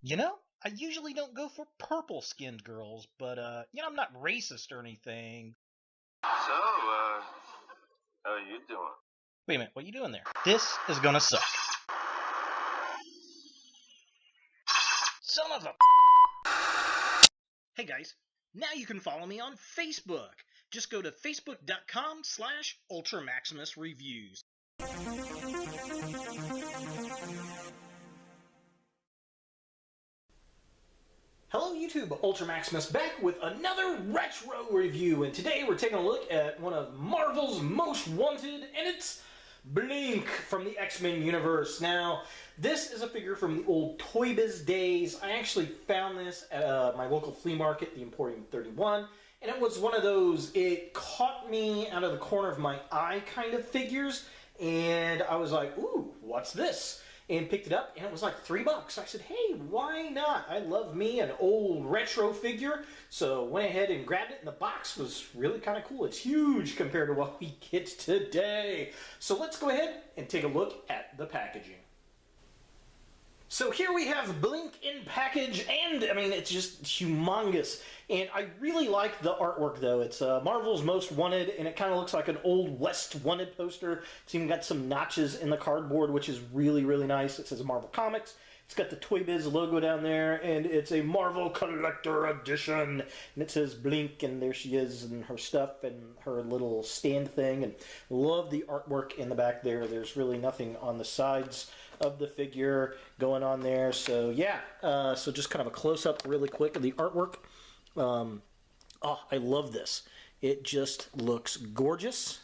You know, I usually don't go for purple-skinned girls, but, I'm not racist or anything. So, how you doing? Wait a minute, what are you doing there? This is gonna suck. Son of a... Hey guys, now you can follow me on Facebook. Just go to facebook.com/UltraMaximusReviews. Hello YouTube, Ultra Maximus back with another retro review, and today we're taking a look at one of Marvel's most wanted, and it's Blink from the X-Men universe. Now, this is a figure from the old Toybiz days. I actually found this at my local flea market, the Emporium 31, and it was one of those, it caught me out of the corner of my eye kind of figures, and I was like, ooh, what's this? And picked it up, and it was like $3. I said, hey, why not? I love me an old retro figure, so went ahead and grabbed it, and the box was really kind of cool. It's huge compared to what we get today. So let's go ahead and take a look at the packaging. So here we have Blink in package, and I mean, it's just humongous. And I really like the artwork though. It's Marvel's Most Wanted, and it kind of looks like an old West Wanted poster. It's even got some notches in the cardboard, which is really, really nice. It says Marvel Comics. It's got the Toybiz logo down there, and it's a Marvel Collector Edition. And it says Blink, and there she is, and her stuff, and her little stand thing. And love the artwork in the back there. There's really nothing on the sides of the figure going on there. So yeah, so just kind of a close-up really quick of the artwork. Oh, I love this. It just looks gorgeous.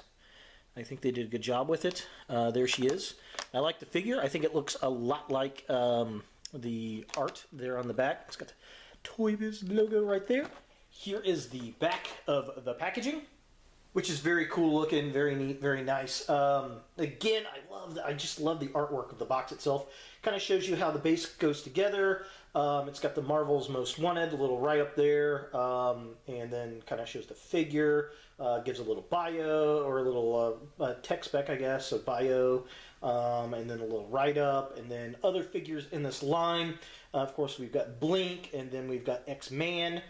I think they did a good job with it. There she is. I like the figure. I think it looks a lot like the art there on the back. It's got the Toybiz logo right there. Here is the back of the packaging, which is very cool looking, very neat, very nice. Again, I just love the artwork of the box itself. Kind of shows you how the base goes together. It's got the Marvel's Most Wanted, a little right up there, and then kind of shows the figure, gives a little bio, or a little tech spec, I guess, a bio, and then a little write-up, and then other figures in this line. Of course, we've got Blink, and then we've got X-Man,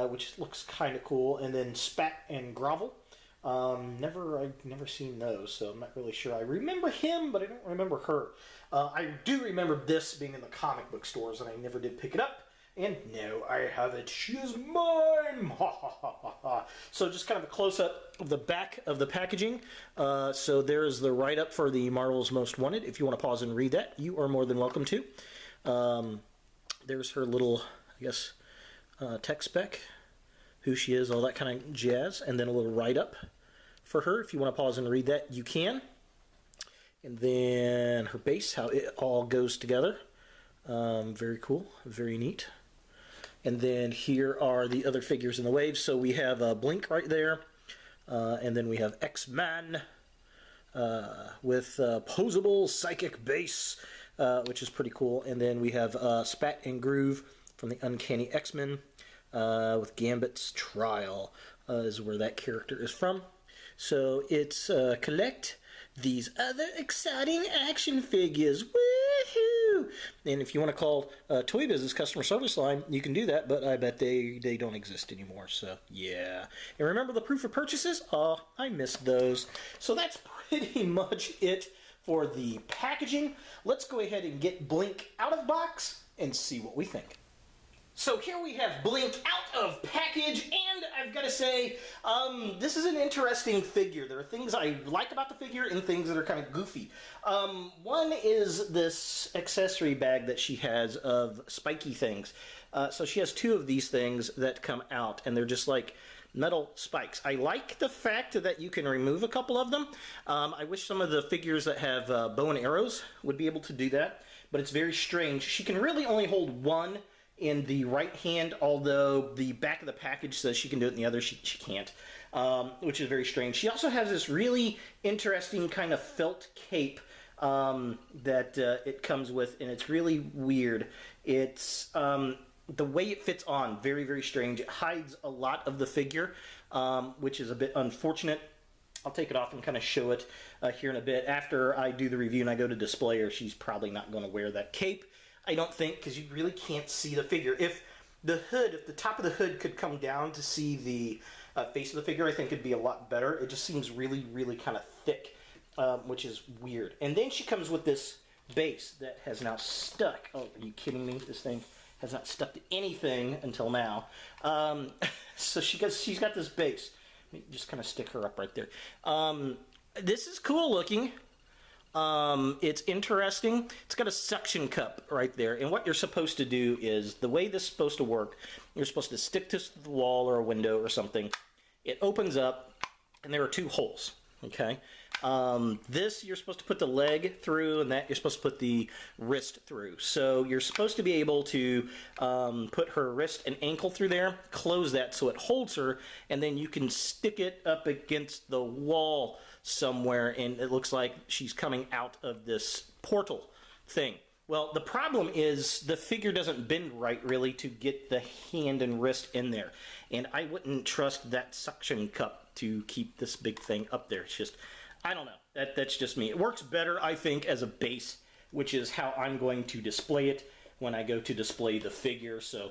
which looks kind of cool, and then Spat and Grovel. I've never seen those, so I'm not really sure. I remember him, but I don't remember her. I do remember this being in the comic book stores, and I never did pick it up. And no, I have it. She is mine! Ha ha ha ha ha. So just kind of a close-up of the back of the packaging. So there's the write-up for the Marvel's Most Wanted. If you want to pause and read that, you are more than welcome to. There's her little, I guess, tech spec, who she is, all that kind of jazz, and then a little write-up for her. If you want to pause and read that, you can. And then her base, how it all goes together. Very cool, very neat. And then here are the other figures in the wave. So we have Blink right there, and then we have X-Man with posable psychic base, which is pretty cool. And then we have Spat and Groove from the Uncanny X-Men, with Gambit's Trial, is where that character is from. So it's collect these other exciting action figures. Woohoo! And if you want to call Toybiz's customer service line, you can do that, but I bet they don't exist anymore. So yeah. And remember the proof of purchases? Oh, I missed those. So that's pretty much it for the packaging. Let's go ahead and get Blink out of the box and see what we think. So here we have Blink out of package, and I've got to say, this is an interesting figure. There are things I like about the figure and things that are kind of goofy. One is this accessory bag that she has of spiky things. So she has two of these things that come out, and they're just like metal spikes. I like the fact that you can remove a couple of them. I wish some of the figures that have bow and arrows would be able to do that, but it's very strange. She can really only hold one in the right hand, although the back of the package says she can do it in the other. She can't, which is very strange. She also has this really interesting kind of felt cape that it comes with, and it's really weird. It's the way it fits on, very, very strange. It hides a lot of the figure, which is a bit unfortunate. I'll take it off and kind of show it here in a bit. After I do the review and I go to display her, she's probably not going to wear that cape. I don't think, because you really can't see the figure. If the top of the hood could come down to see the face of the figure, I think it'd be a lot better. It just seems really, really kind of thick, which is weird. And then she comes with this base that has now stuck. Oh, are you kidding me? This thing has not stuck to anything until now. So she's got this base. Let me just kind of stick her up right there. This is cool looking. It's interesting. It's got a suction cup right there. And what you're supposed to do is, the way this is supposed to work, you're supposed to stick this to the wall or a window or something. It opens up, and there are two holes. Okay? This you're supposed to put the leg through, and that you're supposed to put the wrist through. So you're supposed to be able to put her wrist and ankle through there, close that so it holds her, and then you can stick it up against the wall somewhere, and it looks like she's coming out of this portal thing. Well, the problem is the figure doesn't bend right, really, to get the hand and wrist in there. And I wouldn't trust that suction cup to keep this big thing up there. It's just, I don't know. That's just me. It works better, I think, as a base, which is how I'm going to display it when I go to display the figure. So,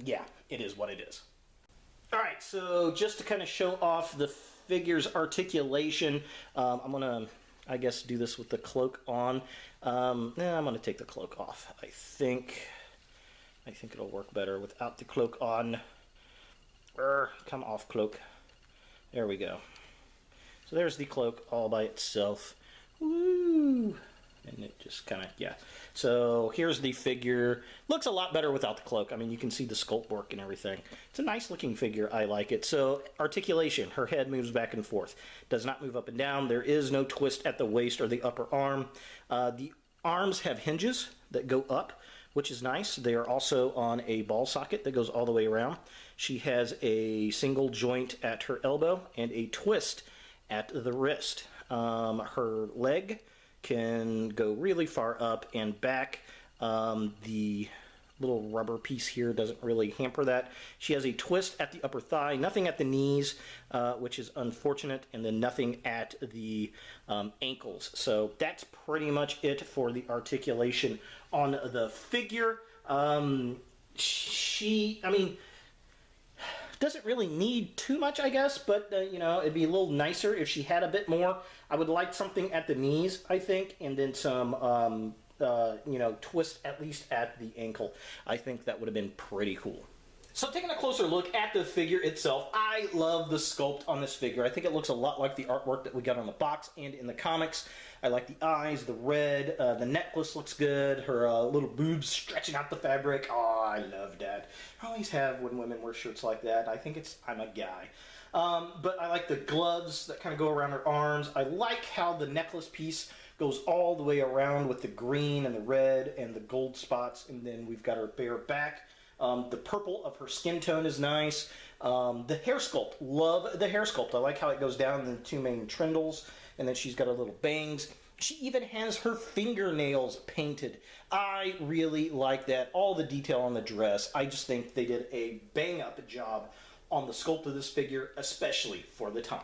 yeah, it is what it is. All right, so just to kind of show off the figure's articulation, I'm going to, I guess, do this with the cloak on. I'm going to take the cloak off. I think it'll work better without the cloak on. Come off, cloak. There we go. So there's the cloak all by itself. Woo! And it just kind of, yeah. So here's the figure. Looks a lot better without the cloak. I mean, you can see the sculpt work and everything. It's a nice looking figure. I like it. So articulation. Her head moves back and forth. Does not move up and down. There is no twist at the waist or the upper arm. The arms have hinges that go up, which is nice. They are also on a ball socket that goes all the way around. She has a single joint at her elbow and a twist at the wrist. Her leg can go really far up and back. The little rubber piece here doesn't really hamper that. She has a twist at the upper thigh, nothing at the knees, which is unfortunate, and then nothing at the ankles. So that's pretty much it for the articulation on the figure. Doesn't really need too much, I guess, but, you know, it'd be a little nicer if she had a bit more. I would like something at the knees, I think, and then some, you know, twist at least at the ankle. I think that would have been pretty cool. So taking a closer look at the figure itself, I love the sculpt on this figure. I think it looks a lot like the artwork that we got on the box and in the comics. I like the eyes, the red, the necklace looks good, her little boobs stretching out the fabric. Oh, I love that. I always have when women wear shirts like that. I think I'm a guy. But I like the gloves that kind of go around her arms. I like how the necklace piece goes all the way around with the green and the red and the gold spots, and then we've got her bare back. The purple of her skin tone is nice. The hair sculpt, love the hair sculpt. I like how it goes down in the two main trindles, and then she's got her little bangs. She even has her fingernails painted. I really like that. All the detail on the dress. I just think they did a bang-up job on the sculpt of this figure, especially for the time.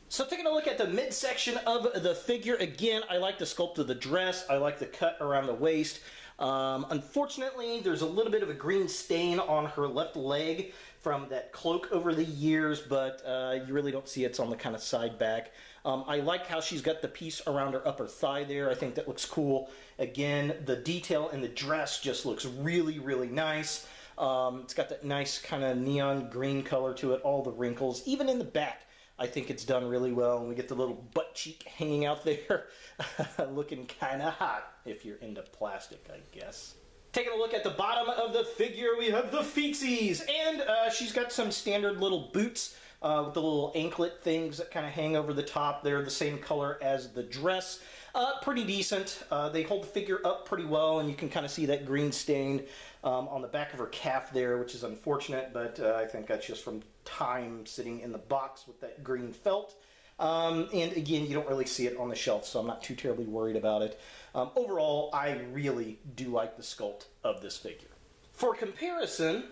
So taking a look at the midsection of the figure, again, I like the sculpt of the dress. I like the cut around the waist. Unfortunately, there's a little bit of a green stain on her left leg from that cloak over the years, but you really don't see it. It's on the kind of side back. I like how she's got the piece around her upper thigh there. I think that looks cool. Again, the detail in the dress just looks really, really nice. It's got that nice kind of neon green color to it, all the wrinkles. Even in the back, I think it's done really well. And we get the little butt cheek hanging out there, looking kind of hot if you're into plastic, I guess. Taking a look at the bottom of the figure, we have the feetsies, and she's got some standard little boots with the little anklet things that kind of hang over the top. They're the same color as the dress. Pretty decent. They hold the figure up pretty well, and you can kind of see that green stain on the back of her calf there, which is unfortunate, but I think that's just from time sitting in the box with that green felt. And again, you don't really see it on the shelf, so I'm not too terribly worried about it. Overall, I really do like the sculpt of this figure. For comparison,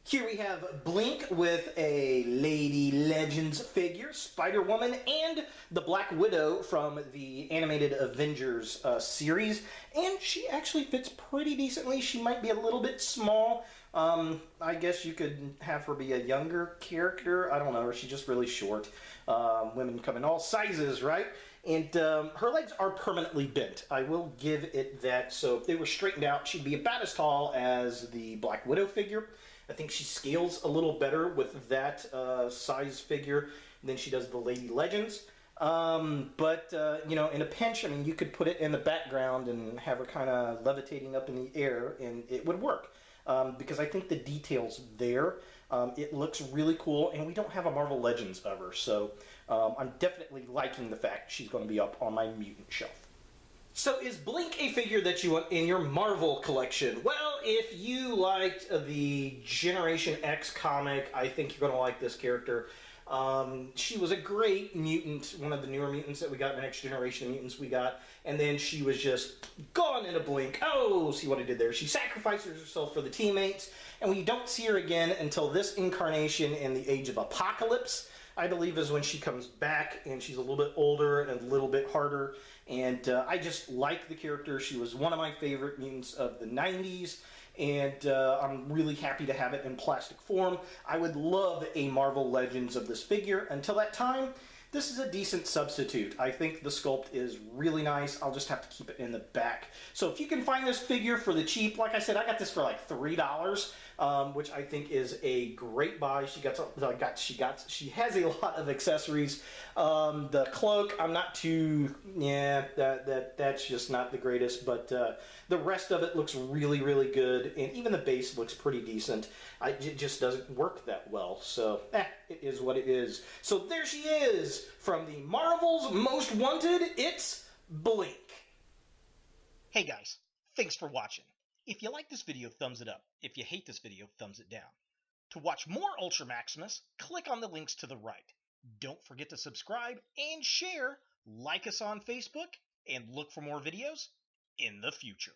Here we have Blink with a Lady Legends figure, Spider-Woman, and the Black Widow from the animated Avengers series. And she actually fits pretty decently. She might be a little bit small. I guess you could have her be a younger character. I don't know, or she's just really short. Women come in all sizes, right? And her legs are permanently bent. I will give it that. So if they were straightened out, she'd be about as tall as the Black Widow figure. I think she scales a little better with that size figure than she does the Lady Legends. But you know, in a pinch, I mean, you could put it in the background and have her kind of levitating up in the air, and it would work. Because I think the details there, it looks really cool, and we don't have a Marvel Legends of her, so I'm definitely liking the fact she's going to be up on my mutant shelf. So is Blink a figure that you want in your Marvel collection? Well, if you liked the Generation X comic, I think you're going to like this character. She was a great mutant, one of the newer mutants that we got, the next generation of mutants we got, and then she was just gone in a blink. Oh, see what I did there. She sacrifices herself for the teammates, and we don't see her again until this incarnation in the Age of Apocalypse, I believe, is when she comes back, and she's a little bit older and a little bit harder, and I just like the character. She was one of my favorite mutants of the 90s, and I'm really happy to have it in plastic form. I would love a Marvel Legends of this figure. Until that time, this is a decent substitute. I think the sculpt is really nice. I'll just have to keep it in the back. So if you can find this figure for the cheap, like I said, I got this for like $3, which I think is a great buy. She has a lot of accessories. The cloak, I'm not too, that's just not the greatest, but the rest of it looks really, really good, and even the base looks pretty decent. It just doesn't work that well, so it is what it is. So there she is, from the Marvel's Most Wanted, it's Blink. Hey guys, thanks for watching. If you like this video, thumbs it up. If you hate this video, thumbs it down. To watch more Ultra Maximus, click on the links to the right. Don't forget to subscribe and share, like us on Facebook, and look for more videos in the future.